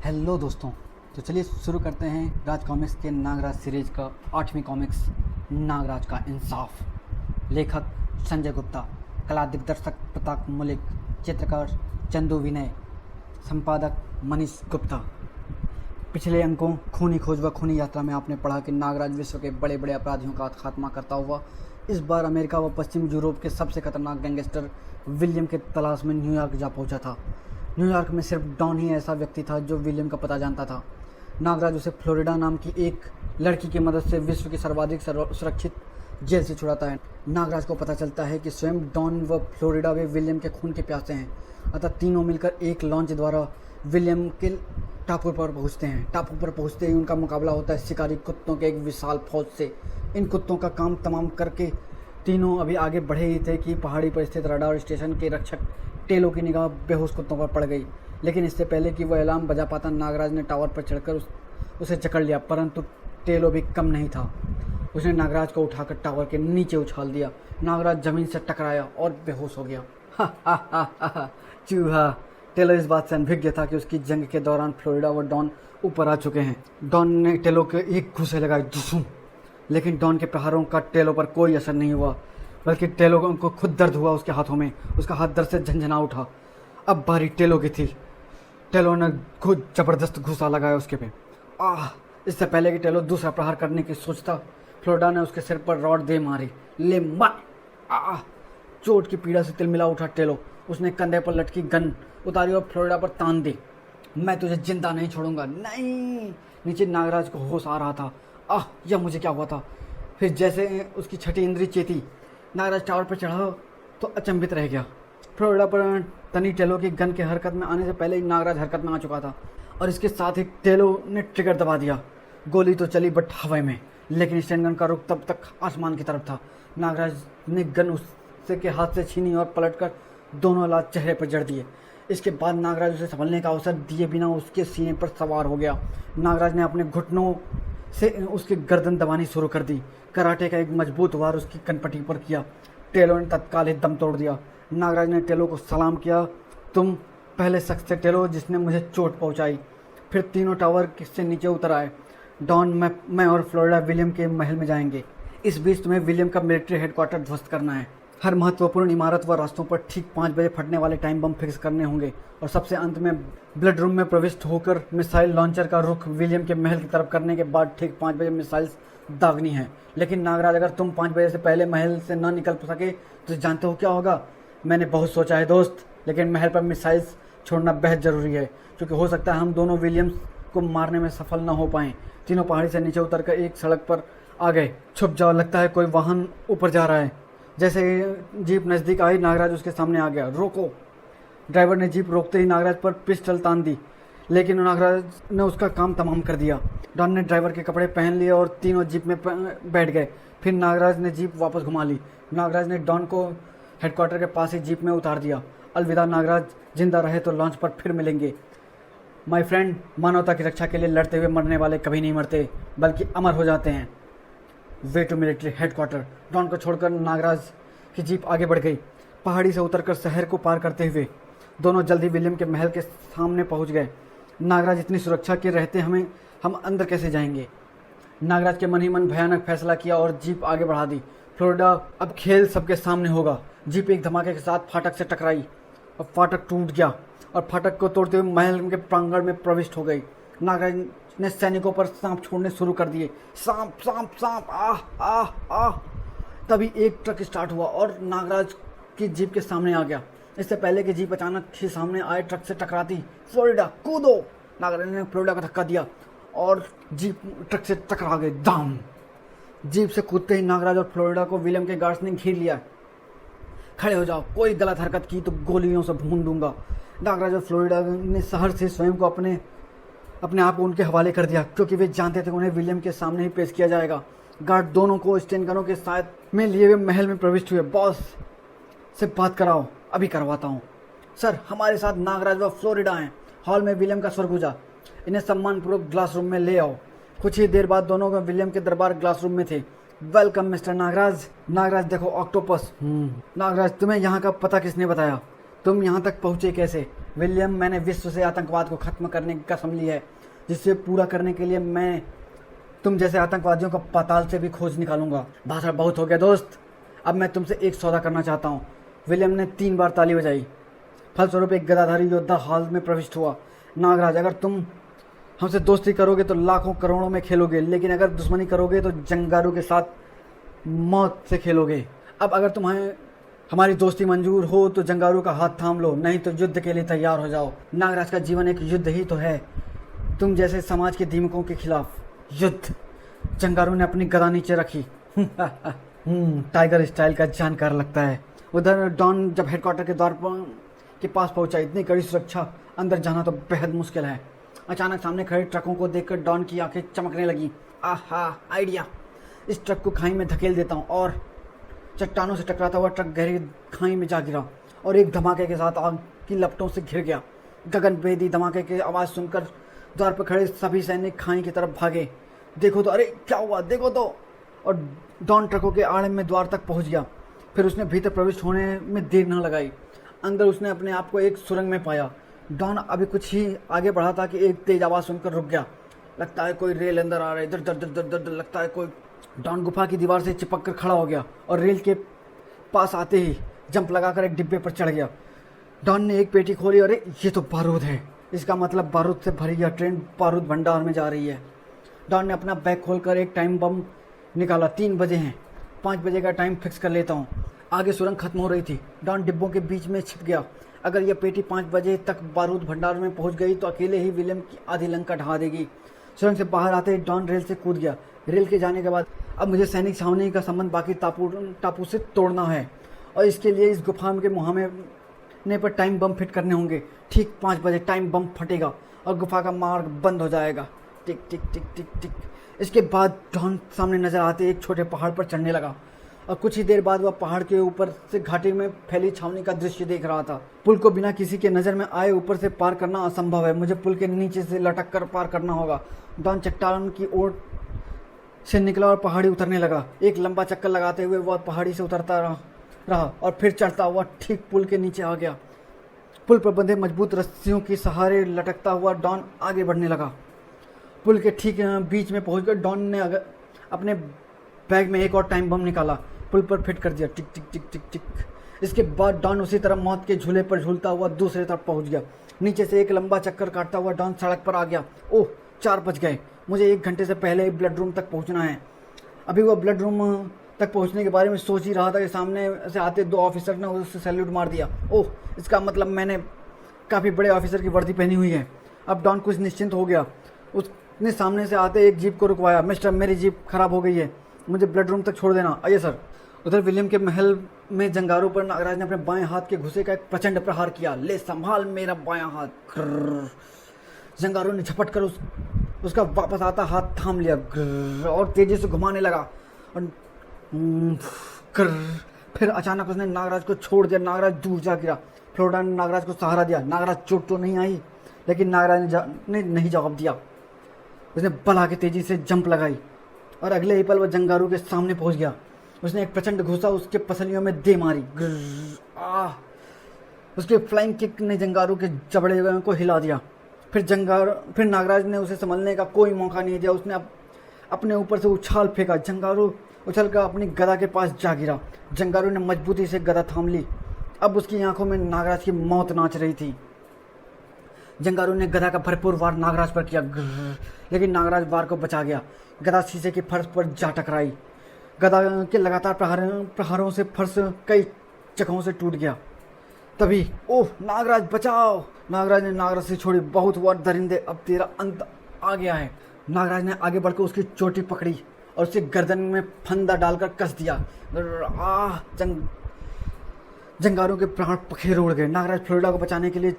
Hello दोस्तों। तो चलिए शुरू करते हैं राज कॉमिक्स के नागराज सीरीज का 8वीं कॉमिक्स नागराज का इंसाफ। लेखक संजय गुप्ता, कला दिग्दर्शक प्रताप मलिक, चित्रकार चंदू विनय, संपादक मनीष गुप्ता। पिछले अंकों खूनी खोज व खूनी यात्रा में आपने पढ़ा कि नागराज विश्व के बड़े बड़े अपराधियों का खात्मा करता हुआ इस बार अमेरिका व पश्चिम यूरोप के सबसे खतरनाक गैंगस्टर विलियम के तलाश में न्यूयॉर्क जा पहुंचा था। न्यूयॉर्क में सिर्फ डॉन ही ऐसा व्यक्ति था जो विलियम का पता जानता था। नागराज उसे फ्लोरिडा नाम की एक लड़की की मदद से विश्व की सर्वाधिक सुरक्षित जेल से छुड़ाता है। नागराज को पता चलता है कि स्वयं डॉन व फ्लोरिडा वे विलियम के खून के प्यासे हैं, अतः तीनों मिलकर एक लॉन्च द्वारा विलियम के टापू पर पहुंचते हैं। टापू पर पहुंचते ही उनका मुकाबला होता है शिकारी कुत्तों के एक विशाल फौज से। इन कुत्तों का काम तमाम करके तीनों अभी आगे बढ़े ही थे कि पहाड़ी पर स्थित रडार स्टेशन के रक्षक टेलो की निगाह बेहोश कुत्तों पर पड़ गई। लेकिन इससे पहले कि वह अलार्म बजा पाता, नागराज ने टावर पर चढ़कर उसे जकड़ लिया, परंतु टेलो भी कम नहीं था। उसने नागराज को उठाकर टावर के नीचे उछाल दिया। नागराज जमीन से टकराया और बेहोश हो गया। चूहा। टेलो इस बात से अनभिज्ञ था कि उसकी जंग के दौरान फ्लोरिडा व डॉन ऊपर आ चुके हैं। डॉन ने टेलो के एक घूंसे लगाए, दुसुम, लेकिन डॉन के प्रहारों का टेलो पर कोई असर नहीं हुआ, बल्कि टेलो को खुद दर्द हुआ उसके हाथों में। उसका हाथ दर्द से झंझना उठा। अब बारी टेलो की थी। टेलो ने खुद जबरदस्त घूसा लगाया उसके पे। इससे पहले कि टेलो दूसरा प्रहार करने की सोचता, फ्लोरिडा ने उसके सिर पर रॉड दे मारी। ले मार। चोट की पीड़ा से तिलमिला उठा टेलो। उसने कंधे पर लटकी गन उतारी और फ्लोरिडा पर तान दी। मैं तुझे जिंदा नहीं छोड़ूंगा। नहीं। नीचे नागराज को होश आ रहा था। यह मुझे क्या हुआ था। फिर जैसे उसकी छठी इंद्री चेती, नागराज टावर पर चढ़ा तो अचंभित रह गया। फ्लोरिडा पर तनी टेलो की गन के हरकत में आने से पहले ही नागराज हरकत में आ चुका था और इसके साथ ही टेलो ने ट्रिगर दबा दिया। गोली तो चली बट हवा में, लेकिन स्टैन गन का रुख तब तक आसमान की तरफ था। नागराज ने गन उससे के हाथ से छीनी और पलटकर दोनों लात चेहरे पर जड़ दिए। इसके बाद नागराज उसे संभलने का अवसर दिए बिना उसके सीने पर सवार हो गया। नागराज ने अपने घुटनों से उसकी गर्दन दबानी शुरू कर दी। कराटे का एक मजबूत वार उसकी कनपटी पर किया। टेलो ने तत्काल ही दम तोड़ दिया। नागराज ने टेलो को सलाम किया। तुम पहले शख्स थे टेलो जिसने मुझे चोट पहुंचाई। फिर तीनों टावर से नीचे उतर आए। डॉन, मैं और फ्लोरिडा विलियम के महल में जाएंगे। इस बीच तुम्हें विलियम का मिलिट्री हेडक्वार्टर ध्वस्त करना है। हर महत्वपूर्ण इमारत व रास्तों पर ठीक 5 बजे फटने वाले टाइम बम फिक्स करने होंगे और सबसे अंत में ब्लड रूम में प्रविष्ट होकर मिसाइल लॉन्चर का रुख विलियम के महल की तरफ करने के बाद ठीक 5 बजे मिसाइल्स दागनी है। लेकिन नागराज, अगर तुम 5 बजे से पहले महल से न निकल सके तो जानते हो क्या होगा। मैंने बहुत सोचा है दोस्त, लेकिन महल पर मिसाइल्स छोड़ना बेहद ज़रूरी है, क्योंकि हो सकता है हम दोनों विलियम्स को मारने में सफल न हो पाएं। तीनों पहाड़ी से नीचे उतरकर एक सड़क पर आ गए। छुप जाओ, लगता है कोई वाहन ऊपर जा रहा है। जैसे ही जीप नज़दीक आई, नागराज उसके सामने आ गया। रोको। ड्राइवर ने जीप रोकते ही नागराज पर पिस्टल तान दी, लेकिन नागराज ने उसका काम तमाम कर दिया। डॉन ने ड्राइवर के कपड़े पहन लिए और तीनों जीप में बैठ गए। फिर नागराज ने जीप वापस घुमा ली। नागराज ने डॉन को हेडक्वार्टर के पास ही जीप में उतार दिया। अलविदा नागराज, जिंदा रहे तो लॉन्च पर फिर मिलेंगे। माय फ्रेंड, मानवता की रक्षा के लिए लड़ते हुए मरने वाले कभी नहीं मरते, बल्कि अमर हो जाते हैं। Way to military headquarter. डॉन को छोड़कर नागराज की जीप आगे बढ़ गई। पहाड़ी से उतरकर शहर को पार करते हुए दोनों जल्दी विलियम के महल के सामने पहुंच गए। नागराज, इतनी सुरक्षा के रहते हम अंदर कैसे जाएंगे। नागराज के मन ही मन भयानक फैसला किया और जीप आगे बढ़ा दी। फ्लोरिडा, अब खेल सबके सामने होगा। जीप एक धमाके के साथ फाटक से टकराई और फाटक टूट गया और फाटक को तोड़ते हुए महल के प्रांगण में प्रविष्ट हो गई। नागराज ने सैनिकों पर सांप छोड़ने शुरू कर दिए। सांप सांप सांप, आह आह आह। तभी एक ट्रक स्टार्ट हुआ और नागराज की जीप के सामने आ गया। इससे पहले कि जीप अचानक ही सामने आए ट्रक से टकराती। फ्लोरिडा, कूदो। नागराज ने फ्लोरिडा को धक्का दिया और जीप ट्रक से टकरा गई। दाम। जीप से कूदते ही नागराज और फ्लोरिडा को विलियम के गार्ड्स ने घेर लिया। खड़े हो जाओ, कोई गलत हरकत की तो गोलियों से भून दूंगा। नागराज और फ्लोरिडा ने शहर से स्वयं को अपने आप को उनके हवाले कर दिया, क्योंकि वे जानते थे उन्हें विलियम के सामने ही पेश किया जाएगा। गार्ड दोनों को स्टेन गनों के साथ में लिए हुए महल में प्रविष्ट हुए। बॉस से बात कराओ। अभी करवाता हूँ। सर, हमारे साथ नागराज व फ्लोरिडा हैं। हॉल में विलियम का स्वर गूंजा। इन्हें सम्मानपूर्वक ग्लास रूम में ले आओ। कुछ ही देर बाद दोनों को विलियम के दरबार ग्लास रूम में थे। Welcome mister Nagraj. नागराज, देखो ऑक्टोपस। नागराज, तुम्हें यहाँ का पता किसने बताया। तुम यहाँ तक पहुँचे कैसे? विलियम, मैंने विश्व से आतंकवाद को ख़त्म करने की कसम ली है, जिससे पूरा करने के लिए मैं तुम जैसे आतंकवादियों को पाताल से भी खोज निकालूंगा। भाषण बहुत हो गया दोस्त, अब मैं तुमसे एक सौदा करना चाहता हूँ। विलियम ने 3 बार ताली बजाई। फलस्वरूप एक गदाधारी योद्धा हॉल में प्रविष्ट हुआ। नागराज, अगर तुम हमसे दोस्ती करोगे तो लाखों करोड़ों में खेलोगे, लेकिन अगर दुश्मनी करोगे तो जंगारू के साथ मौत से खेलोगे। अब अगर तुम्हें हमारी दोस्ती मंजूर हो तो जंगारू का हाथ थाम लो, नहीं तो युद्ध के लिए तैयार हो जाओ। नागराज का जीवन एक युद्ध ही तो है, तुम जैसे समाज के दीमकों के खिलाफ युद्ध। जंगारू ने अपनी गदा नीचे रखी। टाइगर स्टाइल का जानकार लगता है। उधर डॉन जब हेडक्वार्टर के द्वार के पास पहुंचा, इतनी कड़ी सुरक्षा, अंदर जाना तो बेहद मुश्किल है। अचानक सामने खड़े ट्रकों को देखकर डॉन की आंखें चमकने लगी। आहा, आइडिया! इस ट्रक को खाई में धकेल देता हूँ। और चट्टानों से टकराता हुआ ट्रक गहरी खाई में जा गिरा और एक धमाके के साथ आग की लपटों से घिर गया। गगनभेदी धमाके की आवाज़ सुनकर द्वार पर खड़े सभी सैनिक खाई की तरफ भागे। देखो तो, अरे क्या हुआ, देखो तो! और डॉन ट्रकों के आड़ में द्वार तक पहुंच गया। फिर उसने भीतर प्रविष्ट होने में देर न लगाई। अंदर उसने अपने आप को एक सुरंग में पाया। डॉन अभी कुछ ही आगे बढ़ा था कि एक तेज आवाज़ सुनकर रुक गया। लगता है कोई रेल अंदर आ रहा है, दर दर दर दर दर, लगता है कोई। डॉन गुफा की दीवार से चिपक कर खड़ा हो गया और रेल के पास आते ही जंप लगाकर एक डिब्बे पर चढ़ गया। डॉन ने एक पेटी खोली। अरे ये तो बारूद है, इसका मतलब बारूद से भरी यह ट्रेन बारूद भंडार में जा रही है। डॉन ने अपना बैग खोलकर एक टाइम बम निकाला। 3 बजे हैं, 5 बजे का टाइम फिक्स कर लेता हूँ। आगे सुरंग खत्म हो रही थी। डॉन डिब्बों के बीच में छिप गया। अगर यह पेटी 5 बजे तक बारूद भंडार में पहुंच गई तो अकेले ही विलियम की आधी लंका ढहा देगी। सुरंग से बाहर आते ही डॉन रेल से कूद गया। रेल के जाने के बाद अब मुझे सैनिक छावनी का संबंध बाकी टापू से तोड़ना है, और इसके लिए इस गुफा के मुहाने पर टाइम बम फिट करने होंगे। ठीक 5 बजे टाइम बम फटेगा और गुफा का मार्ग बंद हो जाएगा। टिक टिक टिक टिक टिक। इसके बाद डॉन सामने नजर आते एक छोटे पहाड़ पर चढ़ने लगा और कुछ ही देर बाद वह पहाड़ के ऊपर से घाटी में फैली छावनी का दृश्य देख रहा था। पुल को बिना किसी के नज़र में आए ऊपर से पार करना असंभव है। मुझे पुल के नीचे से लटक कर पार करना होगा। डॉन चट्टान की ओर से निकला और पहाड़ी उतरने लगा। एक लंबा चक्कर लगाते हुए वह पहाड़ी से उतरता रहा और फिर चढ़ता हुआ ठीक पुल के नीचे आ गया। पुल पर बंधे मजबूत रस्सियों के सहारे लटकता हुआ डॉन आगे बढ़ने लगा। पुल के ठीक बीच में पहुंचकर डॉन ने अपने बैग में एक और टाइम बम निकाला, पुल पर फिट कर दिया। टिक टिक टिक टिक टिक। इसके बाद डॉन उसी तरह मौत के झूले पर झूलता हुआ दूसरे तरफ पहुंच गया। नीचे से एक लंबा चक्कर काटता हुआ डॉन सड़क पर आ गया। ओह, 4 बज गए। मुझे 1 घंटे से पहले ब्लड रूम तक पहुंचना है। अभी वह ब्लड रूम तक पहुंचने के बारे में सोच ही रहा था कि सामने से आते 2 ऑफिसर ने उससे सैल्यूट मार दिया। ओह, इसका मतलब मैंने काफ़ी बड़े ऑफिसर की वर्दी पहनी हुई है। अब डॉन कुछ निश्चिंत हो गया। उसने सामने से आते एक जीप को रुकवाया। मिस्टर, मेरी जीप खराब हो गई है, मुझे ब्लड रूम तक छोड़ देना। आइए सर। उधर विलियम के महल में जंगारों पर नागराज ने अपने बाएं हाथ के घुसे का एक प्रचंड प्रहार किया। ले संभाल मेरा बायां हाथ। जंगारों ने झपट कर उसका वापस आता हाथ थाम लिया और तेजी से घुमाने लगा। और फिर अचानक उसने नागराज को छोड़ दिया। नागराज दूर जा गिरा। फ्लोरिडा ने नागराज को सहारा दिया। नागराज चोट तो नहीं आई, लेकिन नागराज ने नहीं जवाब दिया। उसने बल के तेजी से जंप लगाई और अगले ही पल वह जंगारू के सामने पहुंच गया। उसने एक प्रचंड घुसा उसके पसलियों में दे मारी। उसके फ्लाइंग किक ने जंगारू के जबड़े को हिला दिया। फिर नागराज ने उसे संभलने का कोई मौका नहीं दिया। उसने अपने ऊपर से उछाल फेंका। जंगारू उछलकर अपनी गदा के पास जा गिरा। जंगारू ने मजबूती से गदा थाम ली। अब उसकी आंखों में नागराज की मौत नाच रही थी। जंगारू ने गदा का भरपूर वार नागराज पर किया, लेकिन नागराज वार को बचा गया। गदा शीशे के फर्श पर जा टकराई। गदा के लगातार प्रहारों से फर्श कई जगहों से टूट गया। तभी ओह, नागराज बचाओ! नागराज ने नागराज से छोड़ी। बहुत हुआ दरिंदे, अब तेरा अंत आ गया है। नागराज ने आगे बढ़कर उसकी चोटी पकड़ी और उसे गर्दन में फंदा डालकर कस दिया। जंगारों के प्राण पखेरु उड़ गए। नागराज फ्लोरिडा को बचाने के लिए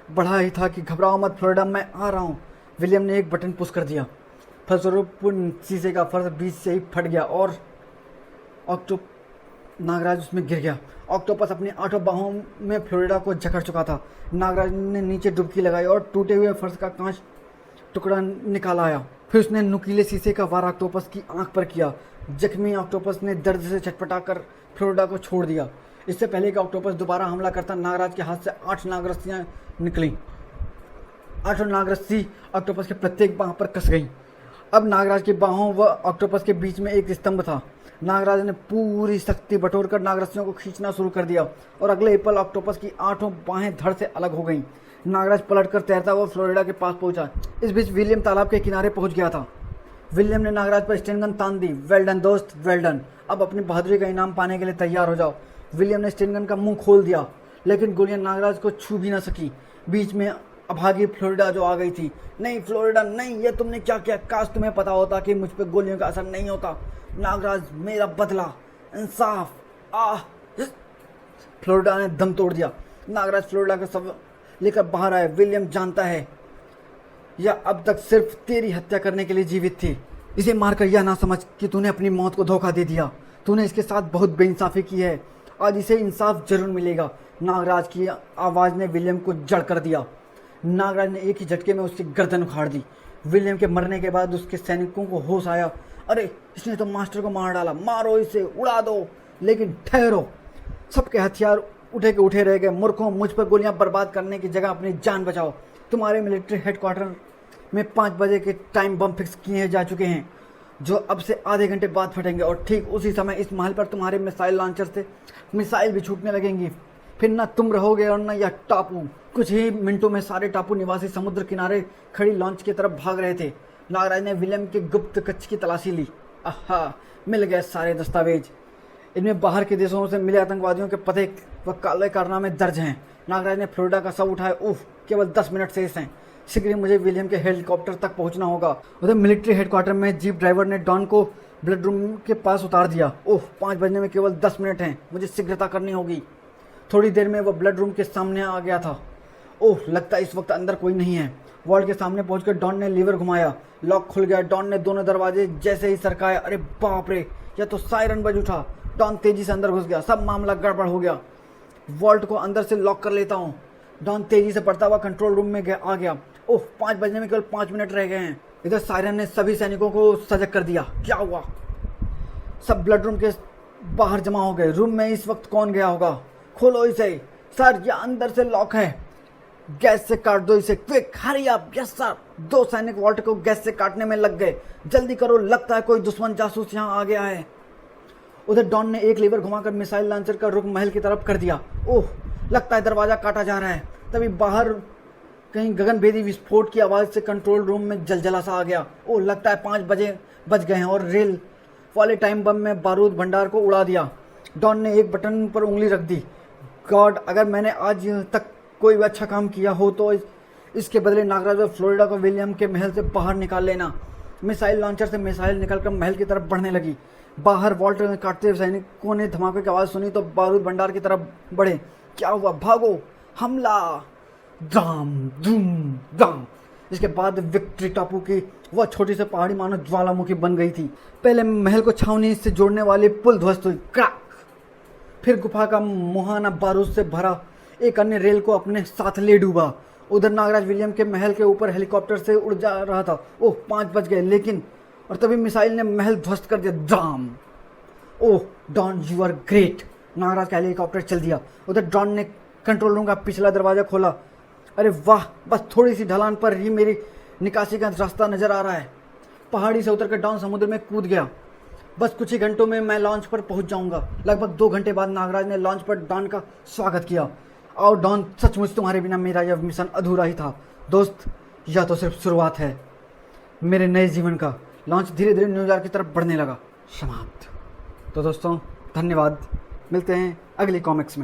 बढ़ा ही था कि घबराओ मत फ्लोरिडा, मैं आ रहा हूँ। विलियम ने एक बटन पुश कर दिया। फलस्वरूप शीशे का फर्श बीच से ही फट गया और नागराज उसमें गिर गया। ऑक्टोपस अपनी 8 बाहों में फ्लोरिडा को जकड़ चुका था। नागराज ने नीचे डुबकी लगाई और टूटे हुए फर्श का कांच टुकड़ा निकाल आया। फिर उसने नुकीले शीशे का वार ऑक्टोपस की आंख पर किया। जख्मी ऑक्टोपस ने दर्द से छटपटा कर फ्लोरिडा को छोड़ दिया। इससे पहले कि ऑक्टोपस दोबारा हमला करता, नागराज के हाथ से 8 नागरस्सियाँ निकली। 8 नागरस्सी ऑक्टोपस के प्रत्येक बाह पर कस गई। अब नागराज की बाहों व ऑक्टोपस के बीच में एक स्तंभ था। नागराज ने पूरी शक्ति बटोरकर नागरस्सियों को खींचना शुरू कर दिया और अगले ही पल ऑक्टोपस की 8 बाहें धड़ से अलग हो गईं। नागराज पलटकर तैरता हुआ फ्लोरिडा के पास पहुंचा। इस बीच विलियम तालाब के किनारे पहुंच गया था। विलियम ने नागराज पर स्टेन गन तान दी। वेल डन दोस्त, वेल डन। अब अपनी बहादुरी का इनाम पाने के लिए तैयार हो जाओ। विलियम ने स्टेन गन का मुंह खोल दिया, लेकिन गोलियां नागराज को छू भी न सकी। बीच में अभागी फ्लोरिडा जो आ गई थी। नहीं फ्लोरिडा नहीं, ये तुमने क्या किया? काश तुम्हें पता होता कि मुझ पर गोलियों का असर नहीं होता। नागराज, मेरा बदला, इंसाफ। फ्लोरिडा ने दम तोड़ दिया। नागराज फ्लोरिडा का सब लेकर बाहर आए। विलियम जानता है यह अब तक सिर्फ तेरी हत्या करने के लिए जीवित थी। इसे मारकर यह ना समझ कि तूने अपनी मौत को धोखा दे दिया। तूने इसके साथ बहुत बेइंसाफी की है। आज इसे इंसाफ जरूर मिलेगा। नागराज की आवाज़ ने विलियम को जड़ कर दिया। नागराज ने एक ही झटके में उसकी गर्दन उखाड़ दी। विलियम के मरने के बाद उसके सैनिकों को होश आया। अरे, इसने तो मास्टर को मार डाला, मारो इसे, उड़ा दो। लेकिन ठहरो, सबके हथियार उठे के उठे रह गए। मूर्खों, मुझ पर गोलियां बर्बाद करने की जगह अपनी जान बचाओ। तुम्हारे मिलिट्री हेडक्वार्टर में 5 बजे के टाइम बम फिक्स किए जा चुके हैं, जो अब से आधे घंटे बाद फटेंगे और ठीक उसी समय इस महल पर तुम्हारे मिसाइल लॉन्चर से मिसाइल भी छूटने लगेंगी। फिर न तुम रहोगे और न यह टापू। कुछ ही मिनटों में सारे टापू निवासी समुद्र किनारे खड़ी लॉन्च की तरफ भाग रहे थे। नागराज ने विलियम के गुप्त कक्ष की तलाशी ली। आहा, मिल गए सारे दस्तावेज। इनमें बाहर के देशों से मिले आतंकवादियों के पते व काले कारनामे दर्ज हैं। नागराज ने फ्लोरिडा का शव उठाया। उफ, केवल 10 मिनट शेष हैं। शीघ्र ही मुझे विलियम के हेलीकॉप्टर तक पहुंचना होगा। उधर मिलिट्री हेडक्वार्टर में जीप ड्राइवर ने डॉन को ब्लड रूम के पास उतार दिया। ओह, 5 बजने में केवल 10 मिनट हैं, मुझे शीघ्रता करनी होगी। थोड़ी देर में वह ब्लड रूम के सामने आ गया था। ओह, लगता है इस वक्त अंदर कोई नहीं है। वॉल्ट के सामने पहुंचकर डॉन ने लीवर घुमाया। लॉक खुल गया। डॉन ने दोनों दरवाजे जैसे ही सरकाए, अरे बाप रे, यह तो सायरन बज उठा। डॉन तेजी से अंदर घुस गया। सब मामला गड़बड़ हो गया। वॉल्ट को अंदर से लॉक कर लेता हूँ। डॉन तेजी से बढ़ता हुआ कंट्रोल रूम में आ गया। ओह, 5 बजने में केवल 5 मिनट रह गए हैं। इधर सायरन ने सभी सैनिकों को सजग कर दिया। क्या हुआ? सब ब्लड रूम के बाहर जमा हो गए। रूम में इस वक्त कौन गया होगा? खोलो इसे। सर, यह अंदर से लॉक है। गैस से काट दो इसे, quick, hurry up. Yes sir. 2 सैनिक वॉल्ट को गैस से काटने में लग गए। जल्दी करो, लगता है कोई दुश्मन जासूस यहाँ आ गया है। उधर डॉन ने एक लीवर घुमाकर मिसाइल लॉन्चर का रुख महल की तरफ कर दिया। ओह, लगता है दरवाजा काटा जा रहा है। तभी बाहर कहीं गगनभेदी विस्फोट की आवाज़ से कंट्रोल रूम में जलजला सा आ गया। ओह, लगता है 5 बजे बज गए हैं और रेल वाले टाइम बम में बारूद भंडार को उड़ा दिया। डॉन ने एक बटन पर उंगली रख दी। गॉड, अगर मैंने आज तक कोई भी अच्छा काम किया हो तो इसके बदले नागराज और फ्लोरिडा को विलियम के महल से बाहर निकाल लेना। मिसाइल लॉन्चर से मिसाइल निकलकर महल की तरफ बढ़ने लगी। बाहर वॉल्ट काटते हुए सैनिकों ने धमाके की आवाज़ सुनी तो बारूद भंडार की तरफ बढ़े। क्या हुआ? भागो, हमला। दाम धूम दाम। इसके बाद विक्ट्री टापू की वह छोटी सी पहाड़ी मानो ज्वालामुखी बन गई थी। पहले महल को छावनी से जोड़ने वाली पुल ध्वस्त हुई, क्रैक। फिर गुफा का मुहाना बारूद से भरा एक अन्य रेल को अपने साथ ले डूबा। उधर नागराज विलियम के महल के ऊपर हेलीकॉप्टर से उड़ जा रहा था। ओह, 5 बज गए, लेकिन और तभी मिसाइल ने महल ध्वस्त कर दिया। दाम। Oh Don, you are great. Nagraj का हेलीकॉप्टर चल दिया। उधर डॉन ने कंट्रोल रूम का पिछला दरवाजा खोला। अरे वाह, बस थोड़ी सी ढलान पर ही मेरी निकासी का रास्ता नजर आ रहा है। पहाड़ी से उतरकर डॉन समुद्र में कूद गया। बस कुछ ही घंटों में मैं लॉन्च पर पहुंच जाऊंगा। लगभग 2 घंटे बाद नागराज ने लॉन्च पर डॉन का स्वागत किया। और डॉन, सचमुच तुम्हारे बिना मेरा यह मिशन अधूरा ही था। दोस्त, यह तो सिर्फ शुरुआत है मेरे नए जीवन का। लॉन्च धीरे धीरे न्यूयॉर्क की तरफ बढ़ने लगा। समाप्त। तो दोस्तों, धन्यवाद। मिलते हैं अगली कॉमिक्स में।